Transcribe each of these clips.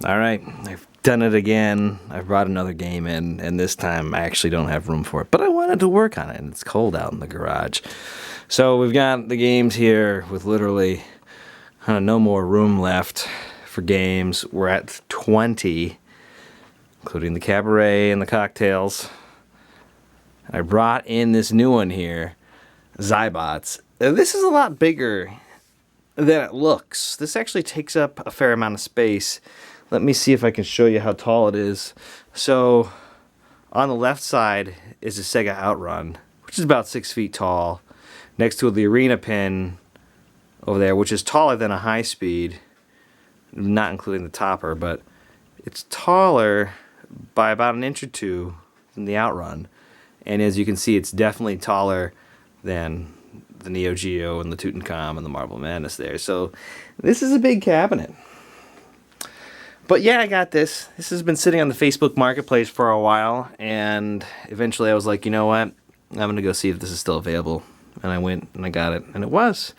All right, I've done it again. I've brought another game in, and this time I actually don't have room for it. But I wanted to work on it, and it's cold out in the garage. So we've got the games here with literally no more room left for games. We're at 20, including the cabaret and the cocktails. I brought in this new one here, Xybots. This is a lot bigger than it looks. This actually takes up a fair amount of space. Let me see if I can show you how tall it is. So on the left side is a Sega Outrun, which is about 6 feet tall. Next to the arena pin over there, which is taller than a high speed, not including the topper, but it's taller by about an inch or two than the Outrun. And as you can see, it's definitely taller than the Neo Geo and the Tutankhamun and the Marble Madness there. So this is a big cabinet. But yeah, I got this. This has been sitting on the Facebook Marketplace for a while, and eventually I was like, you know what? I'm going to go see if this is still available. And I went and I got it, and it was.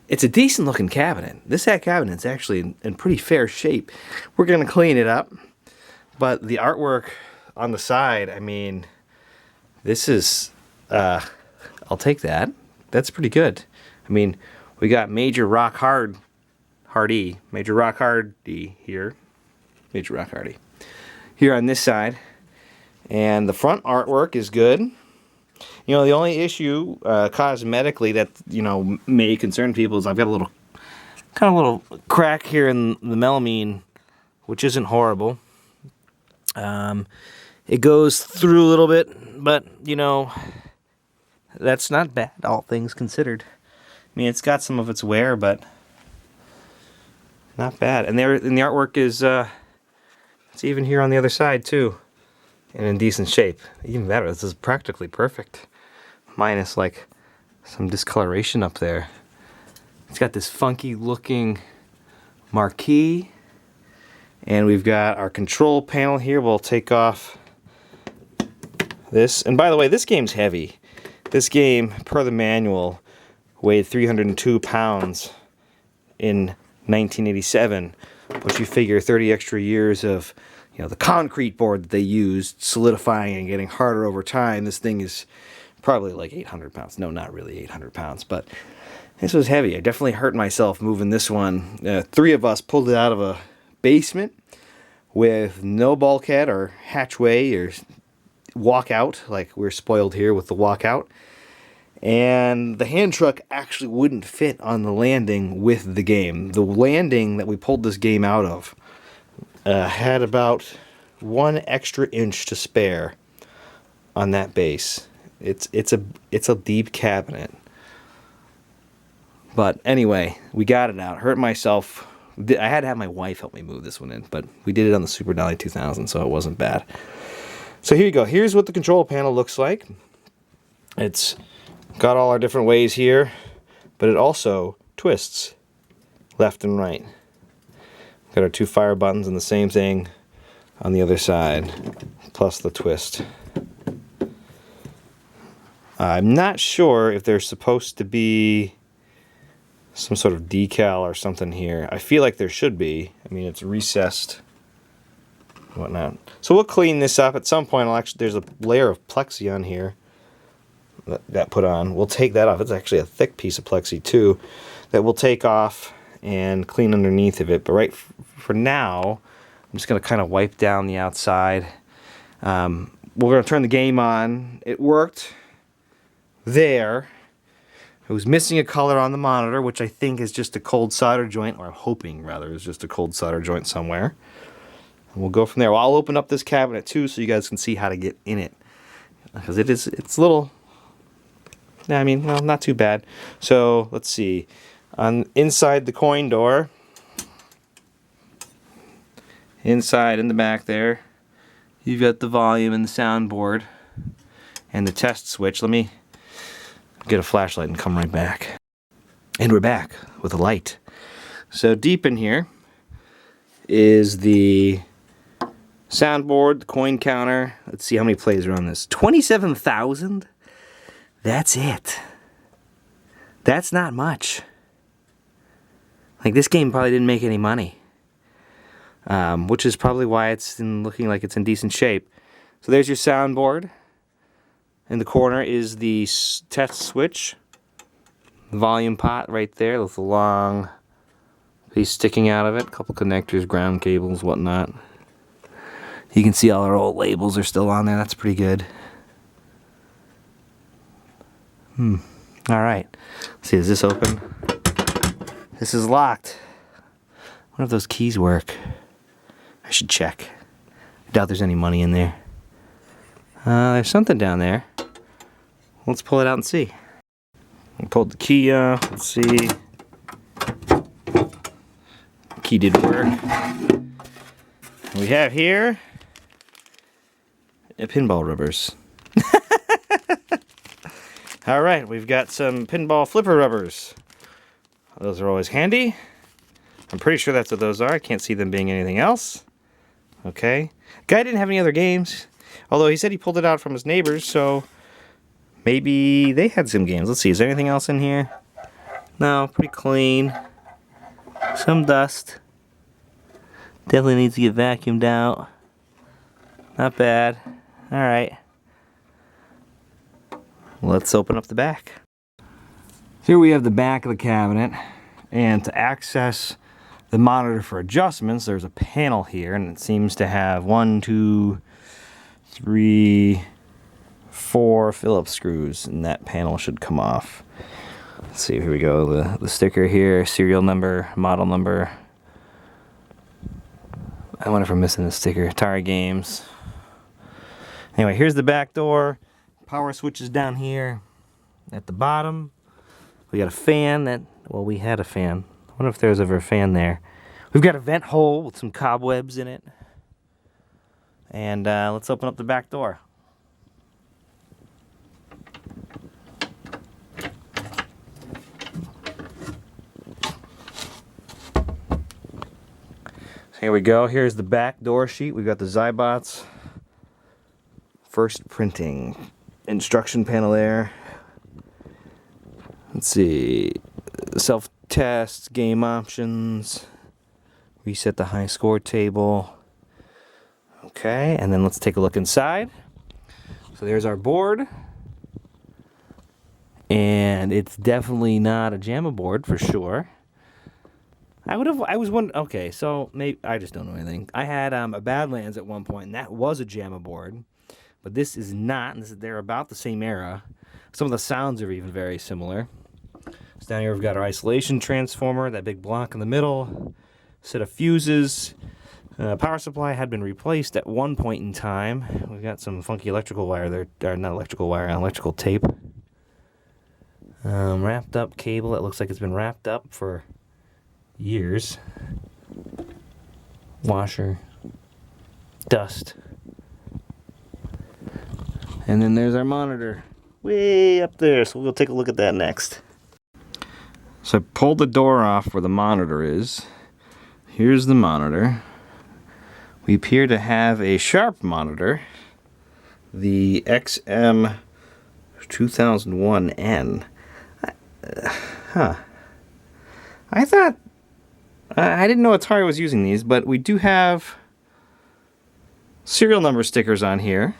It's a decent looking cabinet. This cabinet's actually in pretty fair shape. We're going to clean it up. But the artwork on the side, I mean, this is, I'll take that. That's pretty good. I mean, we got Major Rock Hardy here. Major Rock Hardy here on this side, and the front artwork is good. You know, the only issue cosmetically that may concern people is I've got a little crack here in the melamine, which isn't horrible. It goes through a little bit, but that's not bad, all things considered. I mean, it's got some of its wear, but not bad. And the artwork is it's even here on the other side too, and in decent shape. Even better, this is practically perfect, minus like some discoloration up there. It's got this funky looking marquee, and we've got our control panel here. We'll take off this, and by the way, this game's heavy. This game, per the manual, weighed 302 pounds in 1987, which you figure 30 extra years of the concrete board that they used solidifying and getting harder over time. This thing is probably like 800 pounds. No, not really 800 pounds, but this was heavy. I definitely hurt myself moving this one. 3 of us pulled it out of a basement with no bulkhead or hatchway or walkout, like we're spoiled here with the walkout. And the hand truck actually wouldn't fit on the landing with the game. The landing that we pulled this game out of had about 1 extra inch to spare on that base. It's a deep cabinet. But anyway, we got it out. Hurt myself. I had to have my wife help me move this one in, but we did it on the Super Dolly 2000, so it wasn't bad. So here you go. Here's what the control panel looks like. It's got all our different ways here, but it also twists left and right. Got our 2 fire buttons and the same thing on the other side, plus the twist. I'm not sure if there's supposed to be some sort of decal or something here. I feel like there should be. I mean, it's recessed and whatnot. So we'll clean this up at some point. There's a layer of plexi on here that put on. We'll take that off. It's actually a thick piece of plexi too that we'll take off and clean underneath of it. But right for now, I'm just going to kind of wipe down the outside. We're going to turn the game on. It worked there. It was missing a color on the monitor, which I think is just a cold solder joint, or I'm hoping rather is just a cold solder joint somewhere. And we'll go from there. Well, I'll open up this cabinet too so you guys can see how to get in it, because it's a little, I mean, well, not too bad. So let's see. Inside the coin door, inside in the back there, you've got the volume and the soundboard and the test switch. Let me get a flashlight and come right back. And we're back with a light. So deep in here is the soundboard, the coin counter. Let's see how many plays are on this. 27,000? That's it. That's not much. Like, this game probably didn't make any money. which is probably why it's looking like it's in decent shape. So there's your soundboard. In the corner is the test switch, the volume pot right there with the long piece sticking out of it, a couple connectors, ground cables, whatnot. You can see all our old labels are still on there. That's pretty good. Alright. Let's see, is this open? This is locked. I wonder if those keys work. I should check. I doubt there's any money in there. There's something down there. Let's pull it out and see. I pulled the key out. Let's see. The key did work. We have here pinball rubbers. Alright, we've got some pinball flipper rubbers. Those are always handy. I'm pretty sure that's what those are. I can't see them being anything else. Okay. Guy didn't have any other games. Although he said he pulled it out from his neighbors, so maybe they had some games. Let's see, is there anything else in here? No, pretty clean. Some dust. Definitely needs to get vacuumed out. Not bad. Alright. Let's open up the back. Here we have the back of the cabinet. And to access the monitor for adjustments, there's a panel here, and it seems to have 1, 2, 3, 4 Phillips screws, and that panel should come off. Let's see, here we go. The sticker here, serial number, model number. I wonder if I'm missing a sticker. Atari games. Anyway, here's the back door. Power switch is down here at the bottom. We got a fan that, well, we had a fan. I wonder if there's ever a fan there. We've got a vent hole with some cobwebs in it. And let's open up the back door. So here we go. Here's the back door sheet. We've got the Xybots first printing instruction panel there. Let's see. Self-test, game options, reset the high score table. Okay, and then let's take a look inside. So there's our board. And it's definitely not a JAMA board for sure. I was wondering, okay, so maybe, I just don't know anything. I had a Badlands at one point, and that was a JAMA board. But this is not, and they're about the same era. Some of the sounds are even very similar. So down here we've got our isolation transformer, that big block in the middle, set of fuses. Power supply had been replaced at one point in time. We've got some funky electrical wire there, or not electrical wire, electrical tape. Wrapped up cable that looks like it's been wrapped up for years. Washer. Dust. And then there's our monitor. Way up there, so we'll take a look at that next. So I pulled the door off where the monitor is. Here's the monitor. We appear to have a Sharp monitor. The XM2001N. I thought... I didn't know Atari was using these, but we do have serial number stickers on here.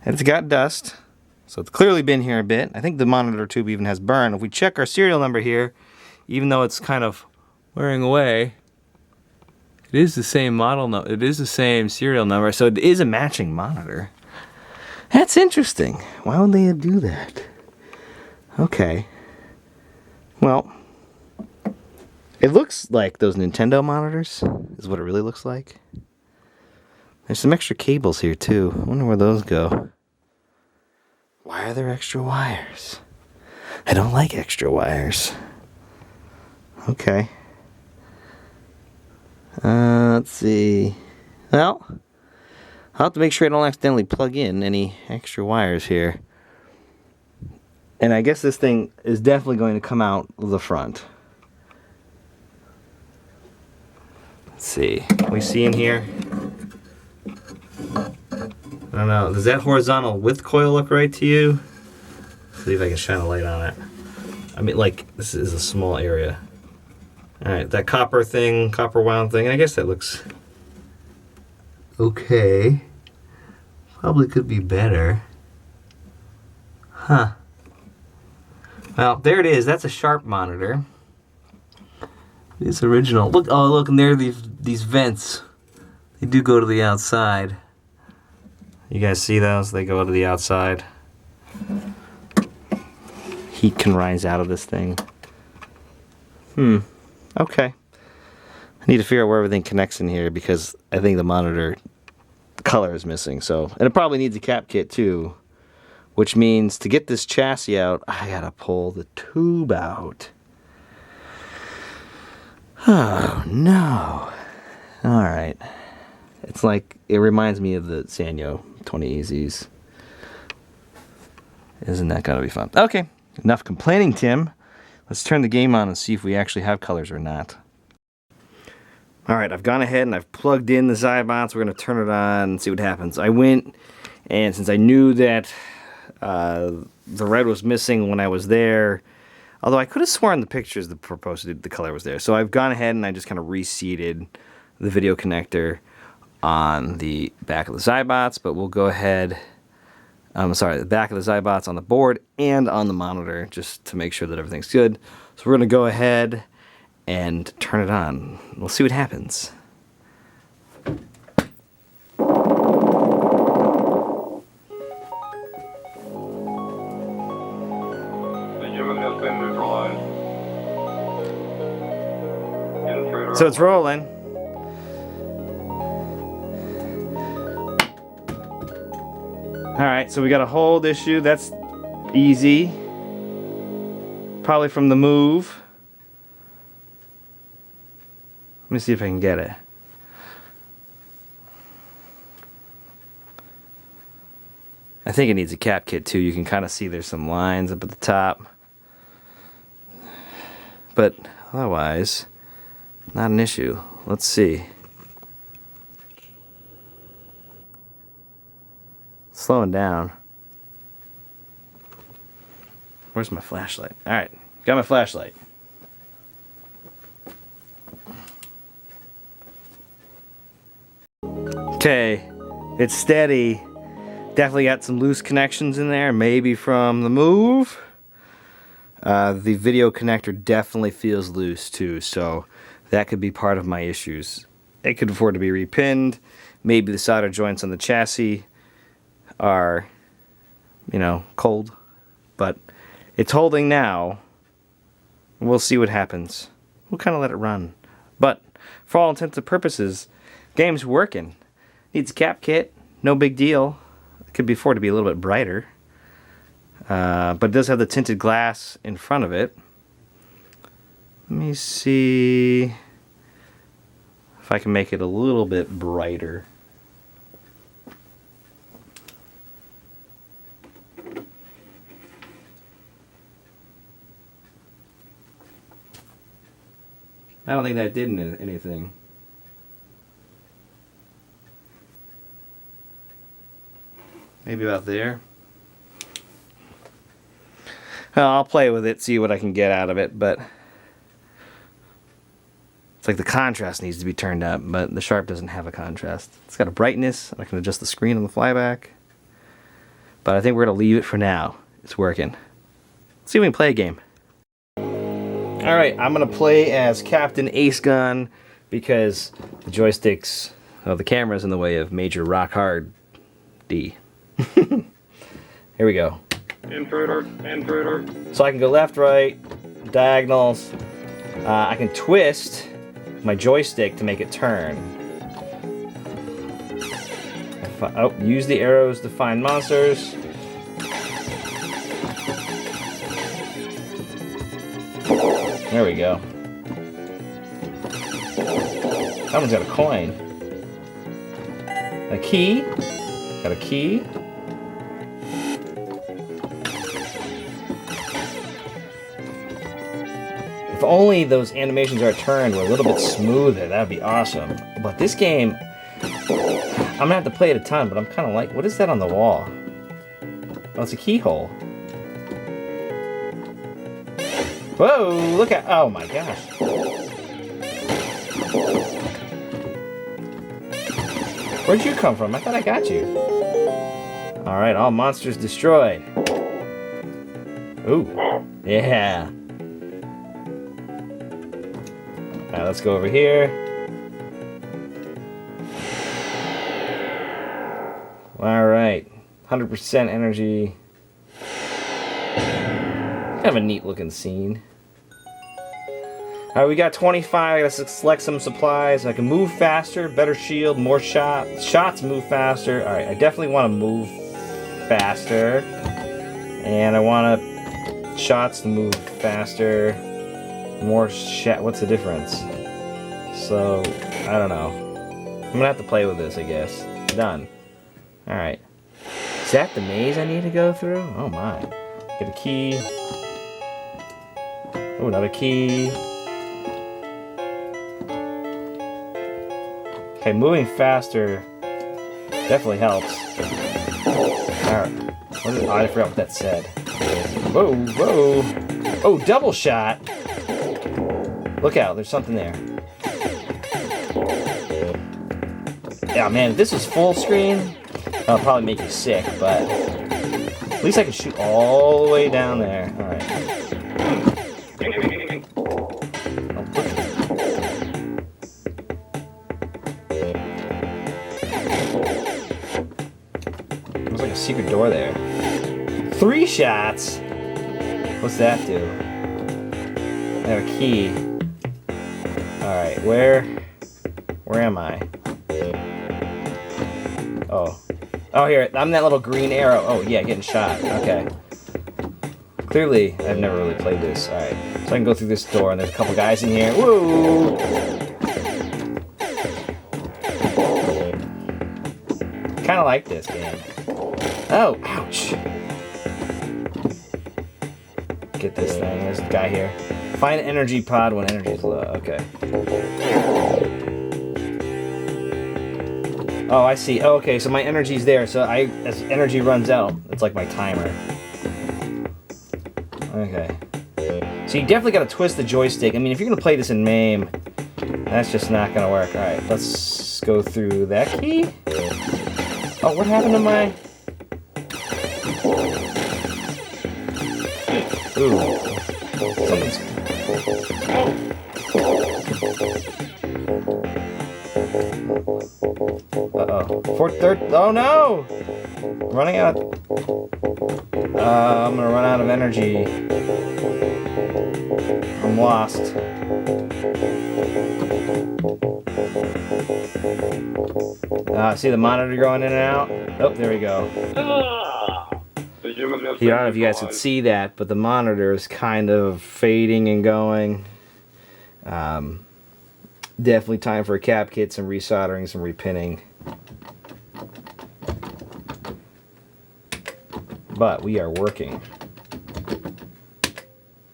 And it's got dust, so it's clearly been here a bit. I think the monitor tube even has burn. If we check our serial number here, even though it's kind of wearing away, it is the same model number. It is the same serial number, so it is a matching monitor. That's interesting. Why would they do that? Okay. Well, it looks like those Nintendo monitors, is what it really looks like. There's some extra cables here too. I wonder where those go. Why are there extra wires? I don't like extra wires. Okay. Let's see. Well, I'll have to make sure I don't accidentally plug in any extra wires here. And I guess this thing is definitely going to come out the front. Let's see. Can we see in here? I don't know. Does that horizontal width coil look right to you? Let's see if I can shine a light on it. I mean, like, this is a small area. Alright, that copper thing, copper wound thing, I guess that looks okay. Probably could be better. Huh. Well, there it is. That's a Sharp monitor. It's original. Look, oh look, and there are these vents. They do go to the outside. You guys see those? They go to the outside. Heat can rise out of this thing. Okay. I need to figure out where everything connects in here because I think the monitor color is missing. So, and it probably needs a cap kit too, which means to get this chassis out, I gotta pull the tube out. Oh no. All right. It's like, it reminds me of the Sanyo 20 EZs. Isn't that gonna be fun? Okay, enough complaining, Tim. Let's turn the game on and see if we actually have colors or not. Alright, I've gone ahead and I've plugged in the Xybots. We're going to turn it on and see what happens. I went, and since I knew that the red was missing when I was there, although I could have sworn the pictures that proposed the color was there. So I've gone ahead and I just kind of reseated the video connector on the back of the Xybots, but we'll go ahead... the back of the Xybots on the board and on the monitor just to make sure that everything's good. So we're going to go ahead and turn it on. We'll see what happens. So it's rolling. Alright, so we got a hold issue. That's easy. Probably from the move. Let me see if I can get it. I think it needs a cap kit too. You can kind of see there's some lines up at the top. But otherwise, not an issue. Let's see. Slowing down. Where's my flashlight? Alright, got my flashlight. Okay, it's steady. Definitely got some loose connections in there, maybe from the move. The video connector definitely feels loose too, so that could be part of my issues. It could afford to be repinned. Maybe the solder joints on the chassis are, you know, cold, but it's holding now. We'll see what happens. We'll kind of let it run, but for all intents and purposes, game's working. Needs a cap kit, no big deal. It could be afford to be a little bit brighter, but it does have the tinted glass in front of it. Let me see if I can make it a little bit brighter. I don't think that did anything. Maybe about there. Well, I'll play with it, see what I can get out of it, but it's like the contrast needs to be turned up, but the Sharp doesn't have a contrast. It's got a brightness, and I can adjust the screen on the flyback. But I think we're going to leave it for now. It's working. Let's see if we can play a game. Alright, I'm going to play as Captain Ace Gun because the joysticks, well, the camera's in the way of Major Rock Hard D. Here we go. Intruder, intruder. So I can go left, right, diagonals. I can twist my joystick to make it turn. Use the arrows to find monsters. There we go. That one's got a coin. A key. Got a key. If only those animations are turned were a little bit smoother, that would be awesome. But this game, I'm gonna have to play it a ton, but I'm kind of like, what is that on the wall? Oh, it's a keyhole. Whoa, look at, oh my gosh. Where'd you come from? I thought I got you. Alright, all monsters destroyed. Ooh. Yeah. Alright, let's go over here. Alright. 100% energy. Kind of a neat looking scene. Alright, we got 25. Let's select some supplies. I can move faster, better shield, more shots. Shots move faster. Alright, I definitely want to move faster. And I want shots to move faster. More shot. What's the difference? So, I don't know. I'm gonna have to play with this, I guess. Done. Alright. Is that the maze I need to go through? Oh my. Get a key. Oh, another key. Okay, moving faster definitely helps. Alright. Oh, I forgot what that said. Whoa, whoa. Oh, double shot. Look out, there's something there. Yeah, man, if this was full screen, that'll probably make you sick, but at least I can shoot all the way down there. Alright. There's like a secret door there. 3 shots? What's that do? I have a key. Alright, where am I? Oh. Oh, here, I'm that little green arrow. Oh, yeah, getting shot. Okay. Clearly, I've never really played this. Alright, so I can go through this door, and there's a couple guys in here. Woo! Kinda like this game. Oh, ouch! Get this thing. There's a guy here. Find energy pod when energy is low. Okay. Oh, I see. Oh, okay, so my energy's there. So as energy runs out, it's like my timer. Okay. So you definitely got to twist the joystick. I mean, if you're gonna play this in MAME, that's just not gonna work. All right, let's go through that key. Oh, what happened to my? Ooh. Something's... Uh-oh. Oh no! I'm running out. I'm gonna run out of energy. I'm lost. See the monitor going in and out? Oh, there we go. I don't know if you guys could see that, but the monitor is kind of fading and going. Definitely time for a cap kit, some resoldering, some repinning. But we are working.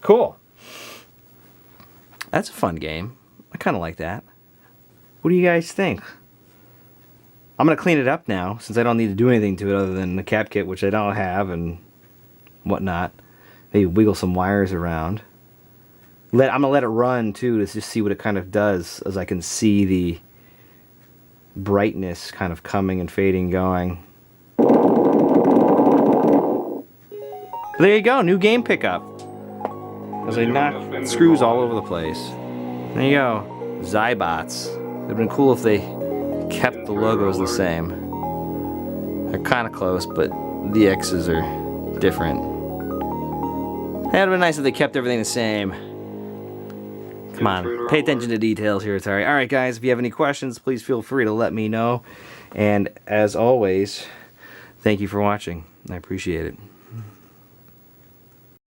Cool. That's a fun game. I kind of like that. What do you guys think? I'm going to clean it up now, since I don't need to do anything to it other than the cap kit, which I don't have, and whatnot. Maybe wiggle some wires around. I'm going to let it run, too, to just see what it kind of does, as I can see the brightness kind of coming and fading going. There you go, new game pickup. As I knock screws all over the place. There you go, Xybots. It would have been cool if they kept the logos the same. They're kind of close, but the X's are different. It would have been nice if they kept everything the same. Come on, pay attention to details here, Atari. Alright guys, if you have any questions, please feel free to let me know. And as always, thank you for watching. I appreciate it.